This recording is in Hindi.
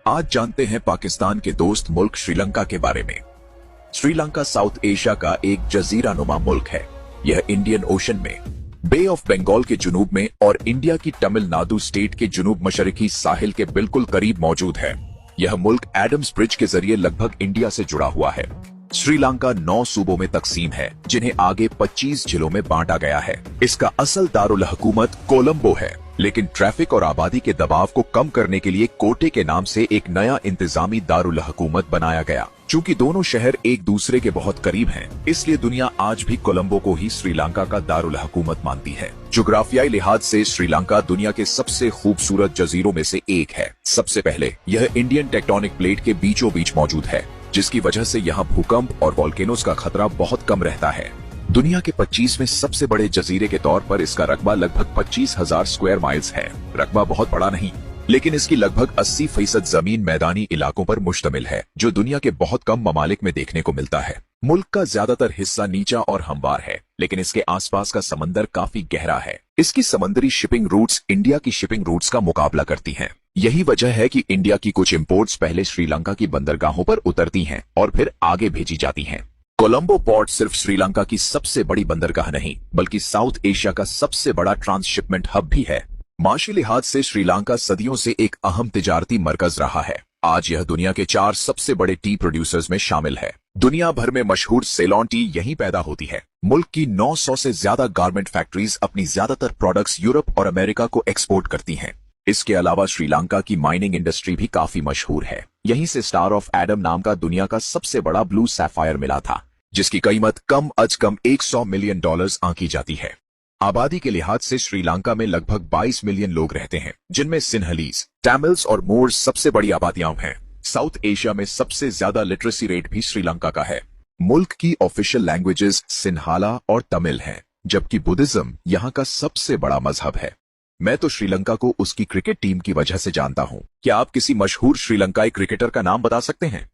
आज जानते हैं पाकिस्तान के दोस्त मुल्क श्रीलंका के बारे में। श्रीलंका साउथ एशिया का एक जजीरा नुमा मुल्क है। यह इंडियन ओशन में, बे ऑफ बंगाल के जुनूब में और इंडिया की तमिलनाडु स्टेट के जुनूब मशरकी साहिल के बिल्कुल करीब मौजूद है। यह मुल्क एडम्स ब्रिज के जरिए लगभग इंडिया से जुड़ा हुआ है। श्रीलंका 9 सूबों में तकसीम है, जिन्हें आगे 25 जिलों में बांटा गया है। इसका असल दारुल हुकूमत कोलंबो है, लेकिन ट्रैफिक और आबादी के दबाव को कम करने के लिए कोटे के नाम से एक नया इंतजामी दारुल हुकूमत बनाया गया। चूंकि दोनों शहर एक दूसरे के बहुत करीब हैं, इसलिए दुनिया आज भी कोलंबो को ही श्रीलंका का दारुल हुकूमत मानती है। जोग्राफियाई लिहाज से श्रीलंका दुनिया के सबसे खूबसूरत जजीरों में से एक है। सबसे पहले, यह इंडियन टेक्टोनिक प्लेट के बीचों बीच मौजूद है, जिसकी वजह से यहाँ भूकंप और वोल्केनोज का खतरा बहुत कम रहता है। दुनिया के 25वें सबसे बड़े जजीरे के तौर पर इसका रकबा लगभग 25,000 स्क्वायर माइल्स है। रकबा बहुत बड़ा नहीं, लेकिन इसकी लगभग 80% जमीन मैदानी इलाकों पर मुश्तमिल है, जो दुनिया के बहुत कम ममालिक में देखने को मिलता है। मुल्क का ज्यादातर हिस्सा नीचा और हमवार है, लेकिन इसके आसपास का समंदर काफी गहरा है। इसकी समंदरी शिपिंग रूट्स इंडिया की शिपिंग रूट्स का मुकाबला करती हैं। यही वजह है कि इंडिया की कुछ इंपोर्ट्स पहले श्रीलंका की बंदरगाहों पर उतरती हैं और फिर आगे भेजी जाती हैं। कोलंबो पोर्ट सिर्फ श्रीलंका की सबसे बड़ी बंदरगाह नहीं, बल्कि साउथ एशिया का सबसे बड़ा ट्रांसशिपमेंट हब भी है। माशी लिहाज से श्रीलंका सदियों से एक अहम तिजारती मरकज रहा है। आज यह दुनिया के 4 सबसे बड़े टी प्रोड्यूसर्स में शामिल है। दुनिया भर में मशहूर सेलोन टी यहीं पैदा होती है। मुल्क की 900 से ज्यादा गारमेंट फैक्ट्रीज अपनी ज्यादातर प्रोडक्ट्स यूरोप और अमेरिका को एक्सपोर्ट करती हैं। इसके अलावा श्रीलंका की माइनिंग इंडस्ट्री भी काफी मशहूर है। यहीं से स्टार ऑफ एडम नाम का दुनिया का सबसे बड़ा ब्लू सैफायर मिला था, जिसकी कीमत कम अज कम $100 मिलियन आंकी जाती है। आबादी के लिहाज से श्रीलंका में लगभग 22 मिलियन लोग रहते हैं, जिनमें सिन्हलीज, तमिल्स और मोर्स सबसे बड़ी आबादियां हैं। साउथ एशिया में सबसे ज्यादा लिटरेसी रेट भी श्रीलंका का है। मुल्क की ऑफिशियल लैंग्वेजेस सिन्हाला और तमिल हैं, जबकि बुद्धिज्म यहाँ का सबसे बड़ा मजहब है। मैं तो श्रीलंका को उसकी क्रिकेट टीम की वजह से जानता हूँ। क्या आप किसी मशहूर श्रीलंकाई क्रिकेटर का नाम बता सकते हैं?